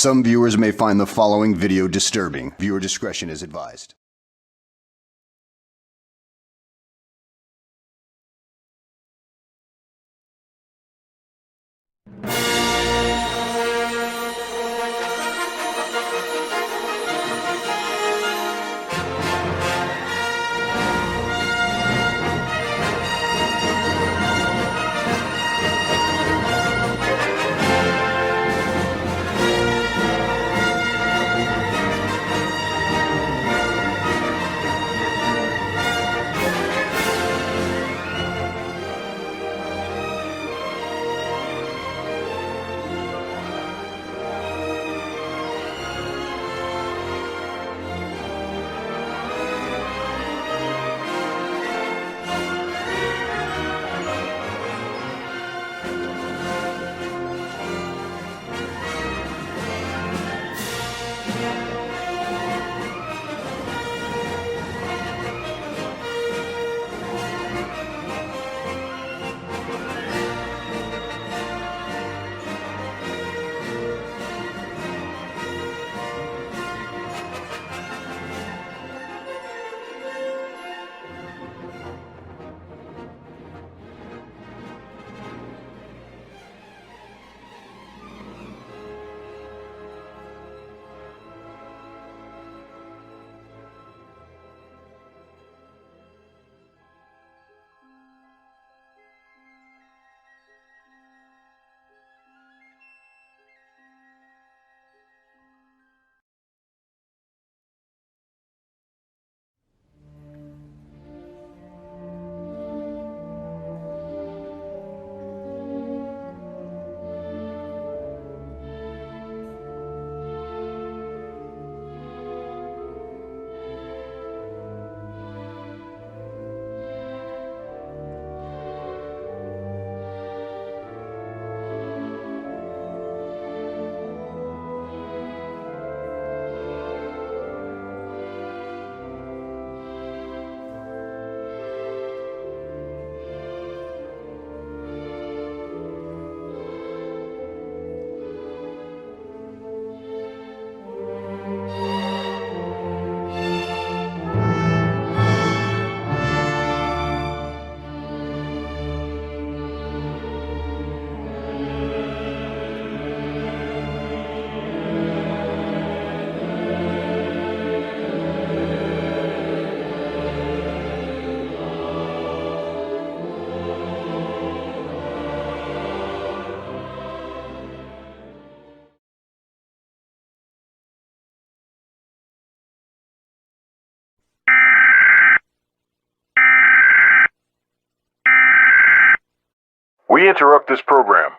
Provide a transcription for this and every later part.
Some viewers may find the following video disturbing. Viewer discretion is advised. We interrupt this program.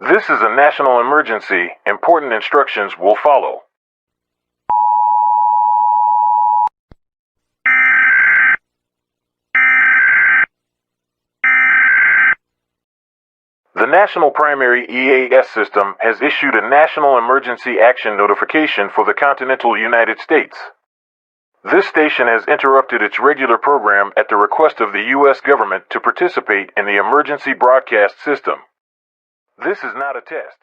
This is a national emergency. Important instructions will follow. The National Primary EAS system has issued a National Emergency Action Notification for the continental United States. This station has interrupted its regular program at the request of the U.S. government to participate in the emergency broadcast system. This is not a test.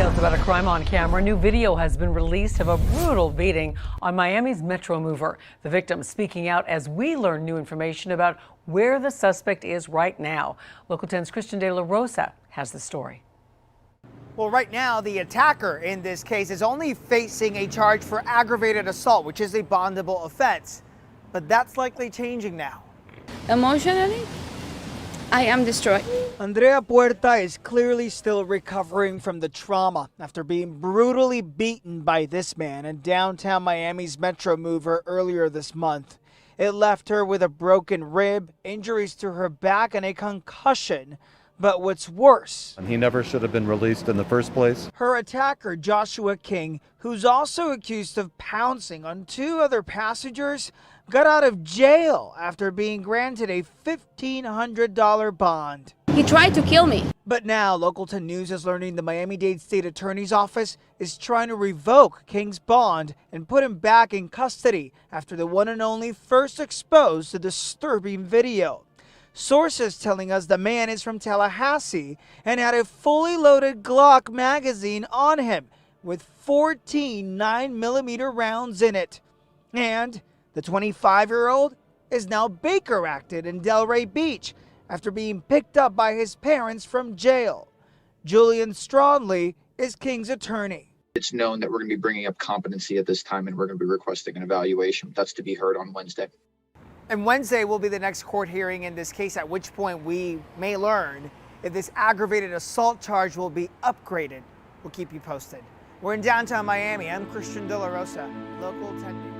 Details about a crime on camera. New video has been released of a brutal beating on Miami's Metro mover. The victim speaking out as we learn new information about where the suspect is right now. Local 10's Christian De La Rosa has the story. Well, right now, the attacker in this case is only facing a charge for aggravated assault, which is a bondable offense. But that's likely changing now. Emotionally, I am destroyed. Andrea Puerta is clearly still recovering from the trauma after being brutally beaten by this man in downtown Miami's Metro mover earlier this month. It left her with a broken rib, injuries to her back, and a concussion. But what's worse, he never should have been released in the first place. Her attacker, Joshua King, who's also accused of pouncing on two other passengers, got out of jail after being granted a $1,500 bond. He tried to kill me. But now, Local 10 News is learning the Miami-Dade State Attorney's Office is trying to revoke King's bond and put him back in custody after the one and only first exposed the disturbing video. Sources telling us the man is from Tallahassee and had a fully loaded Glock magazine on him with 14 9mm rounds in it. And the 25-year-old is now Baker acted in Delray Beach after being picked up by his parents from jail. Julian Stronley is King's attorney. It's known that we're going to be bringing up competency at this time, and we're going to be requesting an evaluation. That's to be heard on Wednesday. And Wednesday will be the next court hearing in this case, at which point we may learn if this aggravated assault charge will be upgraded. We'll keep you posted. We're in downtown Miami. I'm Christian De La Rosa, Local 10 News.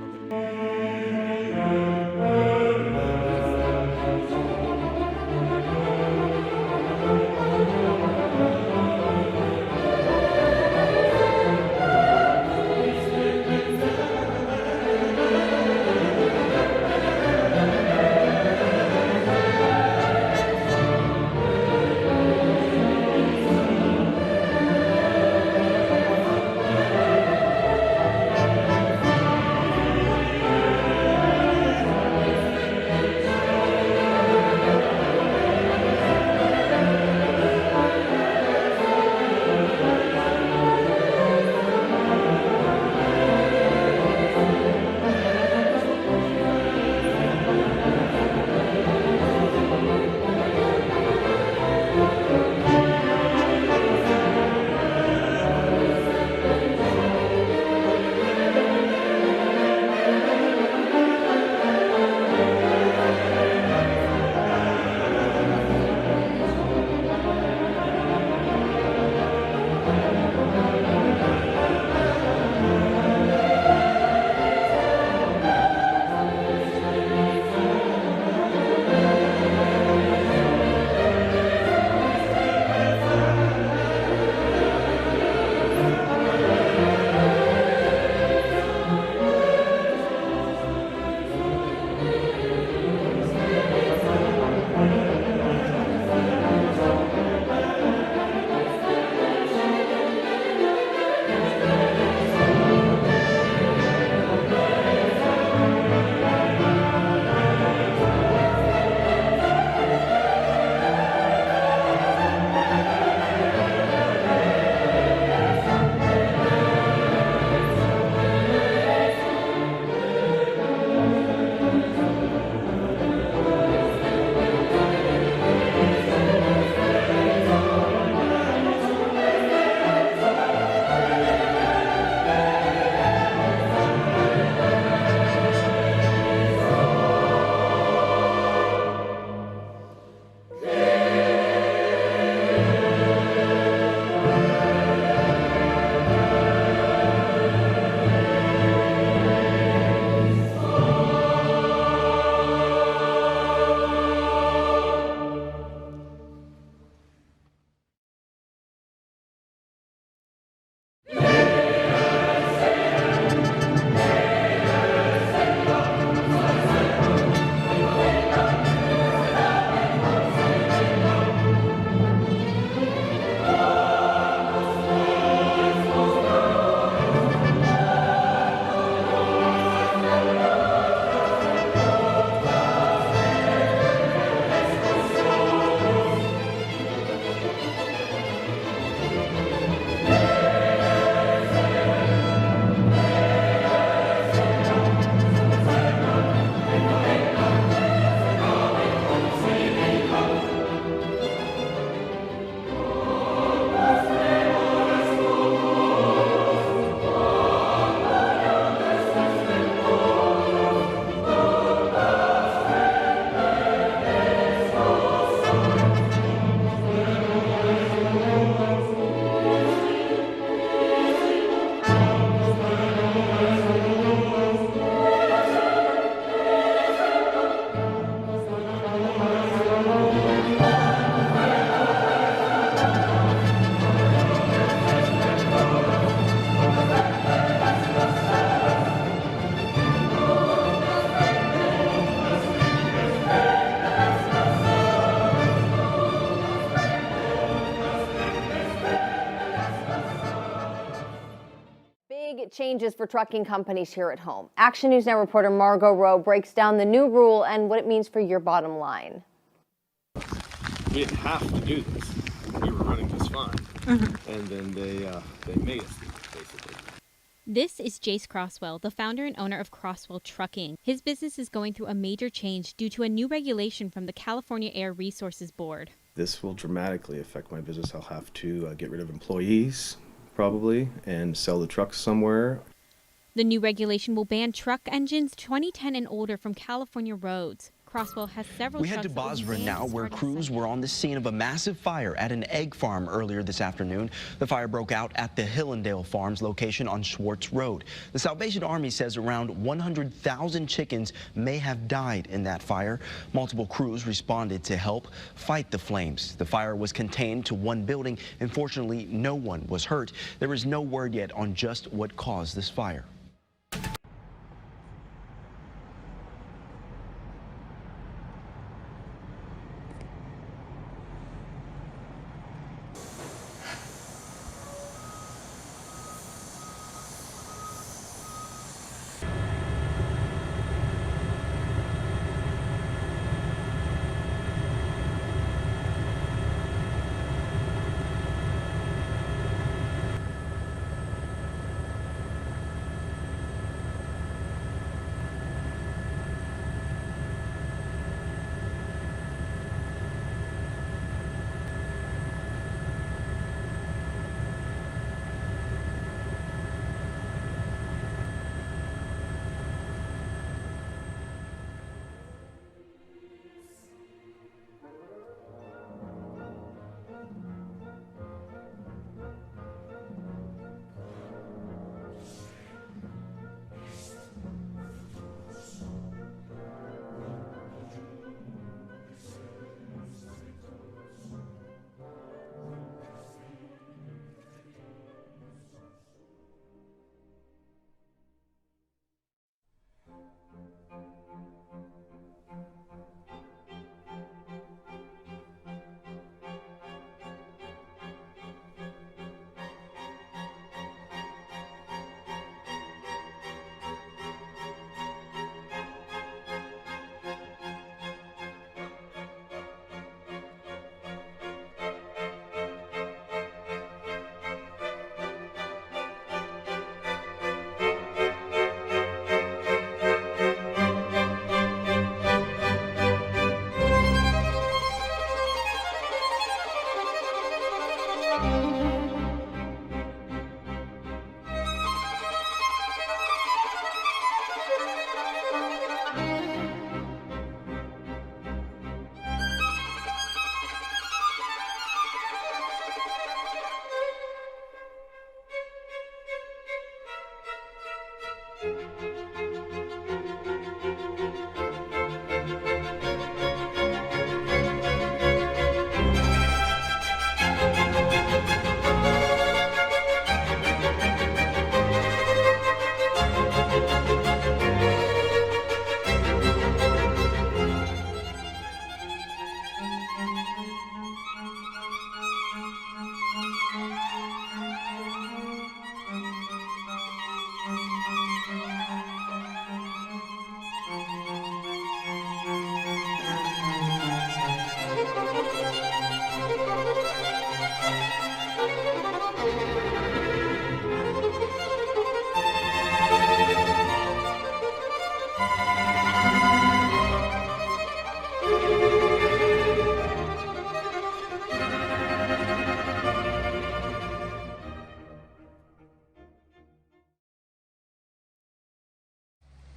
changes for trucking companies here at home. Action News Now reporter Margot Rowe breaks down the new rule and what it means for your bottom line. We didn't have to do this. We were running just fine. And then they made us do it, basically. This is Jace Crosswell, the founder and owner of Crosswell Trucking. His business is going through a major change due to a new regulation from the California Air Resources Board. This will dramatically affect my business. I'll have to get rid of employees, probably, and sell the trucks somewhere. The new regulation will ban truck engines 2010 and older from California roads. Crosswell has several. We head to Basra now, where crews were on the scene of a massive fire at an egg farm earlier this afternoon. The fire broke out at the Hillendale Farms location on Schwartz Road. The Salvation Army says around 100,000 chickens may have died in that fire. Multiple crews responded to help fight the flames. The fire was contained to one building, and fortunately, no one was hurt. There is no word yet on just what caused this fire.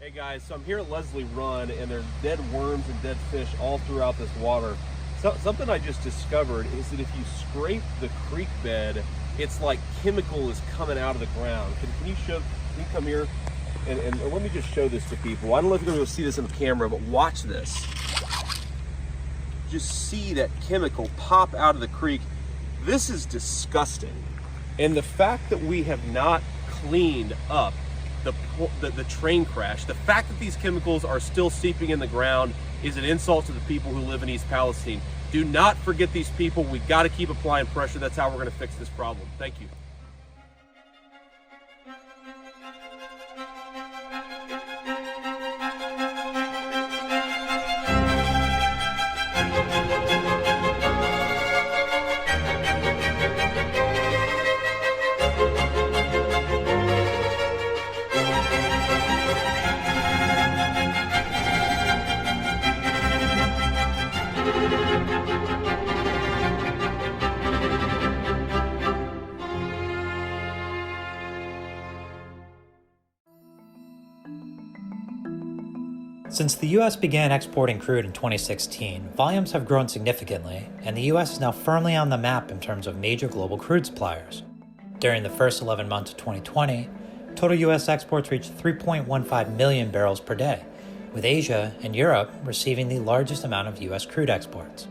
Hey guys, so I'm here at Leslie Run and there's dead worms and dead fish all throughout this water. So, something I just discovered is that if you scrape the creek bed, it's like chemical is coming out of the ground. Can you come here and let me just show this to people. I don't know if you're going to see this on camera, but watch this. Just see that chemical pop out of the creek. This is disgusting. And the fact that we have not cleaned up the train crash, the fact that these chemicals are still seeping in the ground is an insult to the people who live in East Palestine. Do not forget these people. We got to keep applying pressure. That's how we're going to fix this problem. Thank you. Since the U.S. began exporting crude in 2016, volumes have grown significantly, and the U.S. is now firmly on the map in terms of major global crude suppliers. During the first 11 months of 2020, total U.S. exports reached 3.15 million barrels per day, with Asia and Europe receiving the largest amount of U.S. crude exports.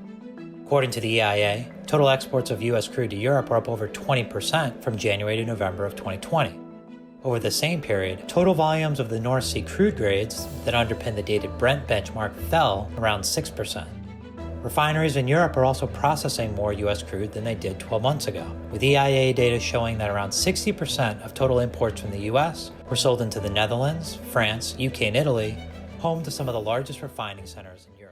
According to the EIA, total exports of U.S. crude to Europe are up over 20% from January to November of 2020. Over the same period, total volumes of the North Sea crude grades that underpin the dated Brent benchmark fell around 6%. Refineries in Europe are also processing more U.S. crude than they did 12 months ago, with EIA data showing that around 60% of total imports from the U.S. were sold into the Netherlands, France, UK, and Italy, home to some of the largest refining centers in Europe.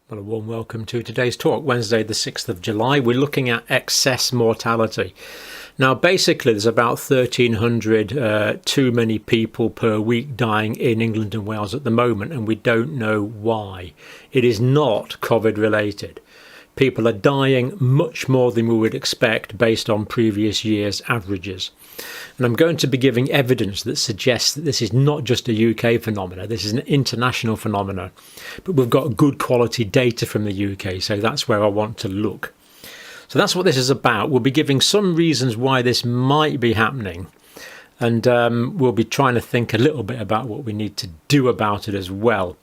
Well, a warm welcome to today's talk, Wednesday the 6th of July. We're looking at excess mortality. Now, basically, there's about 1,300 too many people per week dying in England and Wales at the moment, and we don't know why. It is not COVID related. People are dying much more than we would expect based on previous years' averages. And I'm going to be giving evidence that suggests that this is not just a UK phenomenon, this is an international phenomenon. But we've got good quality data from the UK, so that's where I want to look. So that's what this is about. We'll be giving some reasons why this might be happening. And we'll be trying to think a little bit about what we need to do about it as well.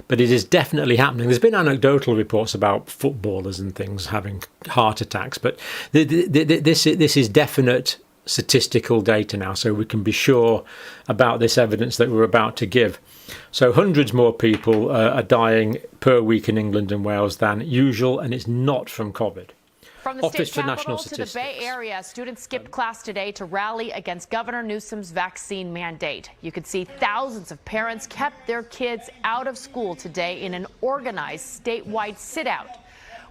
But it is definitely happening. There's been anecdotal reports about footballers and things having heart attacks, but this is definite statistical data now, so we can be sure about this evidence that we're about to give. So hundreds more people are dying per week in England and Wales than usual, and it's not from COVID. From the state capital to the Bay Area, students skipped class today to rally against Governor Newsom's vaccine mandate. You could see thousands of parents kept their kids out of school today in an organized statewide sit-out.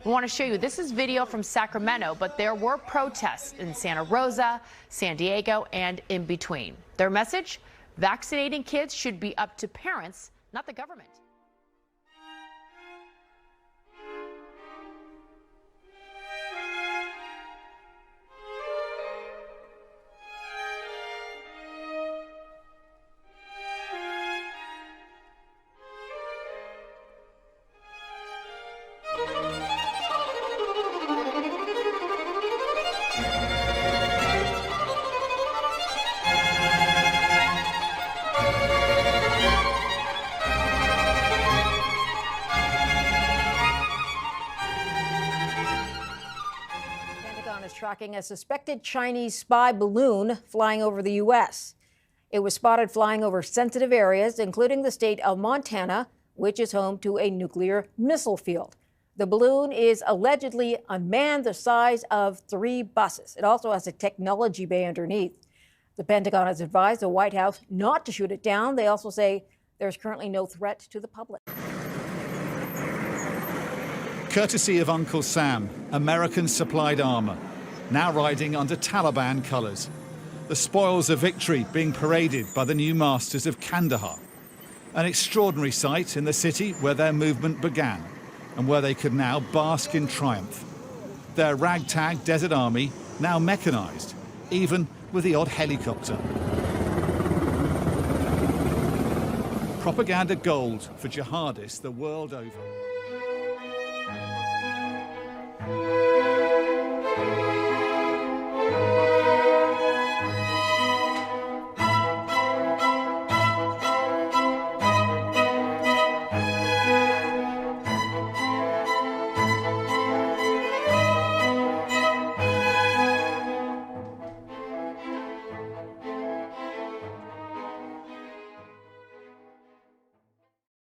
We want to show you, this is video from Sacramento, but there were protests in Santa Rosa, San Diego, and in between. Their message? Vaccinating kids should be up to parents, not the government. tracking a suspected Chinese spy balloon flying over the U.S. It was spotted flying over sensitive areas, including the state of Montana, which is home to a nuclear missile field. The balloon is allegedly unmanned, the size of 3 buses. It also has a technology bay underneath. The Pentagon has advised the White House not to shoot it down. They also say there's currently no threat to the public. Courtesy of Uncle Sam, American-supplied armor, now riding under Taliban colors. The spoils of victory being paraded by the new masters of Kandahar. An extraordinary sight in the city where their movement began and where they could now bask in triumph. Their ragtag desert army now mechanized, even with the odd helicopter. Propaganda gold for jihadists the world over.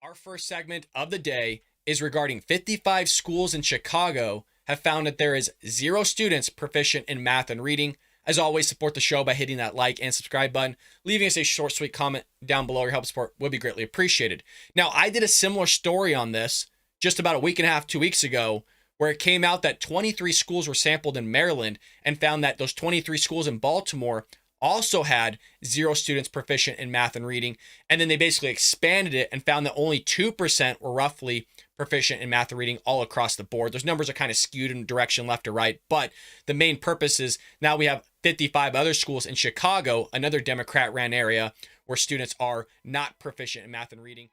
Our first segment of the day is regarding 55 schools in Chicago have found that there is 0 students proficient in math and reading. As always, support the show by hitting that like and subscribe button. Leaving us a short, sweet comment down below. Your help support would be greatly appreciated. Now, I did a similar story on this just about a week and a half, 2 weeks ago, where it came out that 23 schools were sampled in Maryland and found that those 23 schools in Baltimore also had 0 students proficient in math and reading. And then they basically expanded it and found that only 2% were roughly proficient in math and reading all across the board. Those numbers are kind of skewed in direction left or right, but the main purpose is now we have 55 other schools in Chicago, another Democrat-ran area, where students are not proficient in math and reading.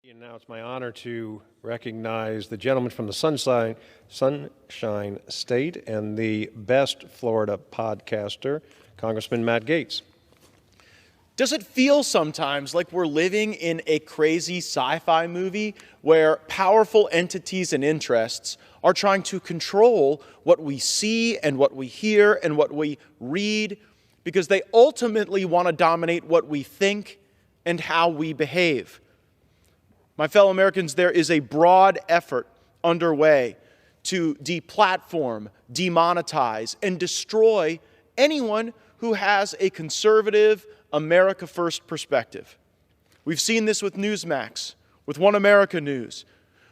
And now it's my honor to recognize the gentleman from the Sunshine State and the best Florida podcaster, Congressman Matt Gaetz. Does it feel sometimes like we're living in a crazy sci-fi movie where powerful entities and interests are trying to control what we see and what we hear and what we read because they ultimately want to dominate what we think and how we behave? My fellow Americans, there is a broad effort underway to deplatform, demonetize, and destroy anyone who has a conservative, America First perspective. We've seen this with Newsmax, with One America News.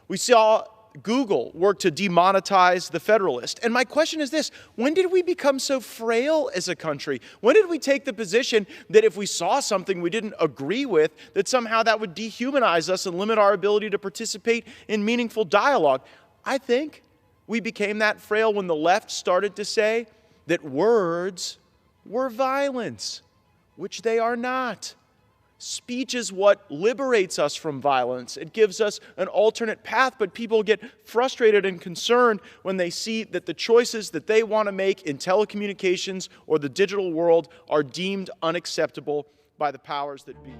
We saw Google work to demonetize the Federalist. And my question is this: when did we become so frail as a country? When did we take the position that if we saw something we didn't agree with, that somehow that would dehumanize us and limit our ability to participate in meaningful dialogue? I think we became that frail when the left started to say that words were violence, which they are not. Speech is what liberates us from violence. It gives us an alternate path, but people get frustrated and concerned when they see that the choices that they want to make in telecommunications or the digital world are deemed unacceptable by the powers that be.